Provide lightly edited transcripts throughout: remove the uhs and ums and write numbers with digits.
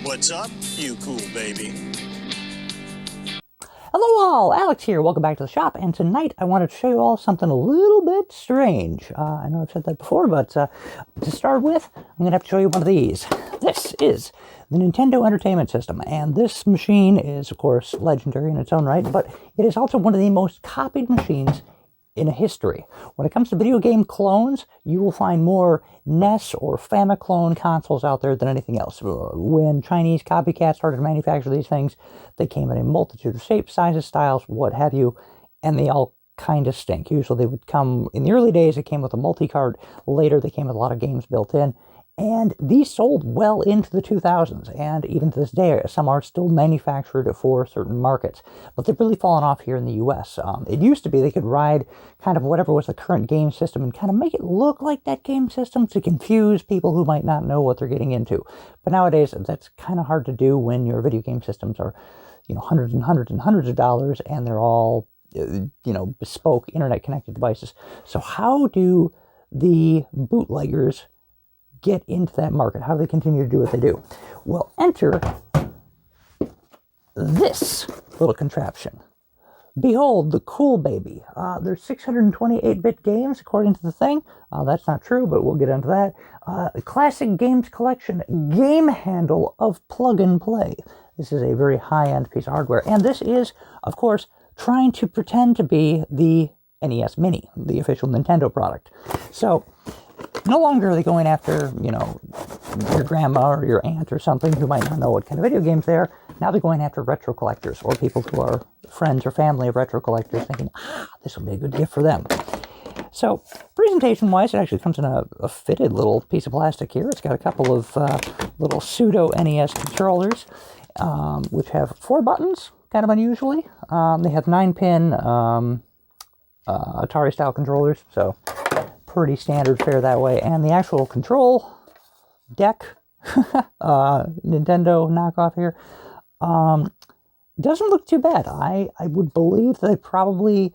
What's up, you cool baby? Hello all, Alex here. Welcome back to the shop, and tonight I wanted to show you all something a little bit strange. I know I've said that before, but to start with, I'm going to have to show you one of these. This is the Nintendo Entertainment System, and this machine is, of course, legendary in its own right, but it is also one of the most copied machines in history. When it comes to video game clones, you will find more NES or Famiclone consoles out there than anything else. When Chinese copycats started to manufacture these things, they came in a multitude of shapes, sizes, styles, what have you, and they all kind of stink. Usually they would come, in the early days, it came with a multi-cart. Later, they came with a lot of games built in. And these sold well into the 2000s, and even to this day, some are still manufactured for certain markets. But they've really fallen off here in the US. It used to be they could ride kind of whatever was the current game system and kind of make it look like that game system to confuse people who might not know what they're getting into. But nowadays, that's kind of hard to do when your video game systems are, hundreds and hundreds and hundreds of dollars, and they're all, bespoke internet-connected devices. So how do the bootleggers get into that market? How do they continue to do what they do? Well, enter this little contraption. Behold, the cool baby. There's 628-bit games, according to the thing. That's not true, but we'll get into that. Classic Games Collection game handle of plug and play. This is a very high-end piece of hardware. And this is, of course, trying to pretend to be the NES Mini, the official Nintendo product. So, no longer are they going after, your grandma or your aunt or something who might not know what kind of video games they are. Now they're going after retro collectors or people who are friends or family of retro collectors thinking, this will be a good gift for them. So, presentation-wise, it actually comes in a fitted little piece of plastic here. It's got a couple of little pseudo-NES controllers, which have 4 buttons, kind of unusually. They have 9-pin Atari-style controllers, so pretty standard fare that way. And the actual control deck, Nintendo knockoff here, doesn't look too bad. I would believe they probably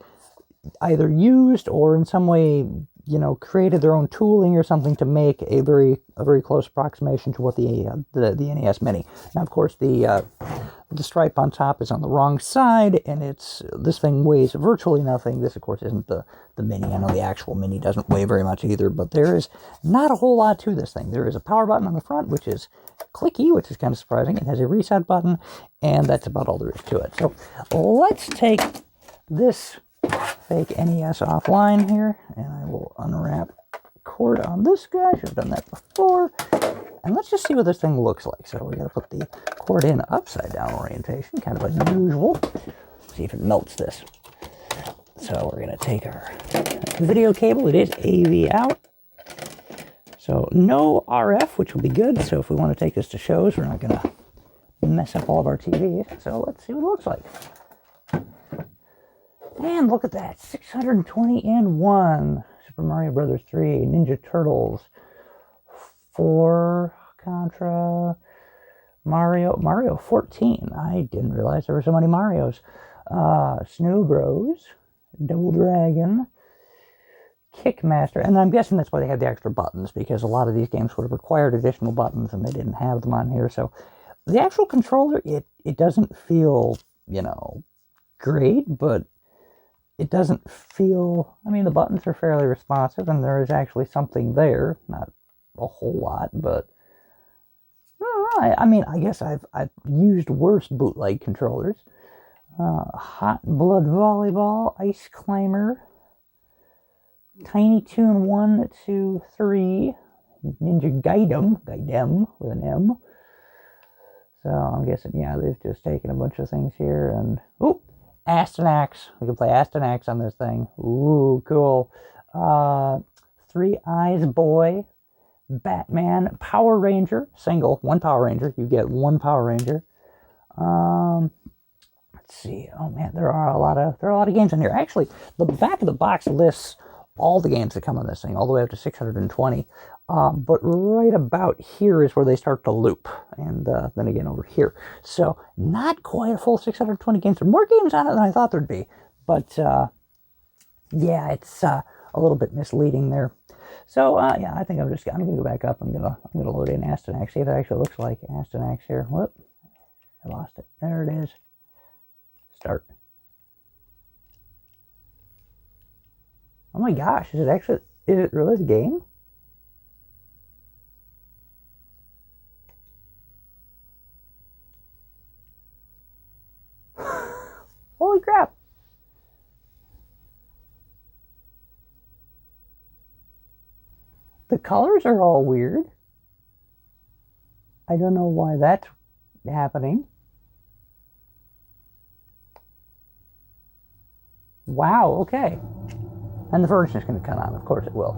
either used or in some way, created their own tooling or something to make a very close approximation to what the NES Mini. Now, of course, the stripe on top is on the wrong side, and this thing weighs virtually nothing. This, of course, isn't the Mini. I know the actual Mini doesn't weigh very much either, but there is not a whole lot to this thing. There is a power button on the front, which is clicky, which is kind of surprising. It has a reset button, and that's about all there is to it. So let's take this fake NES offline here, and I will unwrap cord on this guy. Should have done that before. And let's just see what this thing looks like. So we got to put the cord in upside down orientation, kind of unusual. See if it melts this. So we're going to take our video cable. It is AV out. So no RF, which will be good. So if we want to take this to shows, we're not going to mess up all of our TVs. So let's see what it looks like. And look at that, 620 in 1. Super Mario Brothers 3, Ninja Turtles 4, Contra, Mario 14. I didn't realize there were so many Marios. Snow Bros, Double Dragon, Kickmaster, and I'm guessing that's why they have the extra buttons, because a lot of these games would have required additional buttons and they didn't have them on here. So the actual controller, it doesn't feel, great, but it doesn't feel, the buttons are fairly responsive, and there is actually something there. Not a whole lot, but I guess I've used worse bootleg controllers. Hot Blood Volleyball, Ice Climber, Tiny Toon 1, 2, 3, Ninja Gaiden with an M. So I'm guessing, they've just taken a bunch of things here and, Astyanax. We can play Astyanax on this thing. Ooh, cool. Three Eyes Boy, Batman, Power Ranger, single, one Power Ranger. You get one Power Ranger. Let's see. Oh man, there are a lot of games in here. Actually, the back of the box lists all the games that come on this thing, all the way up to 620. But right about here is where they start to loop, and then again over here. So not quite a full 620 games. There are more games on it than I thought there'd be, but yeah, it's a little bit misleading there. So yeah, I think I'm gonna go back up. I'm gonna load in Astyanax. See if it actually looks like Astyanax here. Whoop, I lost it. There it is. Start. Oh my gosh, is it really the game? Holy crap. The colors are all weird. I don't know why that's happening. Wow, okay. And the version is going to cut on, of course it will.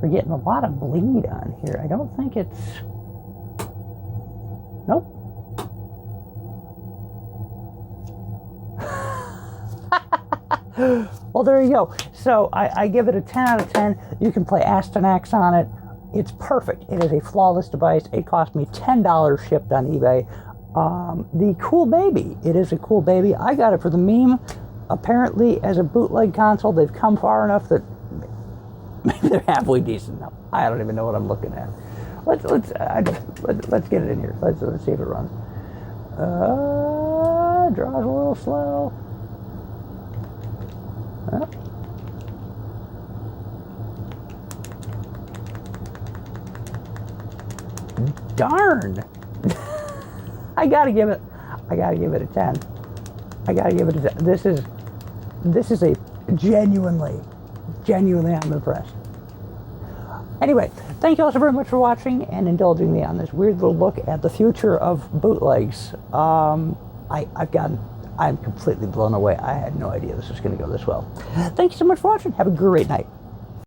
We're getting a lot of bleed on here. I don't think it's... Nope. Well, there you go. So I give it a 10 out of 10. You can play Astyanax on it. It's perfect. It is a flawless device. It cost me $10 shipped on eBay. The cool baby. It is a cool baby. I got it for the meme. Apparently, as a bootleg console, they've come far enough that maybe they're halfway decent now. I don't even know what I'm looking at. Let's get it in here. Let's see if it runs. Draws a little slow. Darn! I gotta give it a 10. I gotta give it a 10. This is a genuinely I'm impressed. Anyway, thank you all so very much for watching and indulging me on this weird little look at the future of bootlegs. I'm completely blown away. I had no idea this was going to go this well. Thank you so much for watching. Have a great night.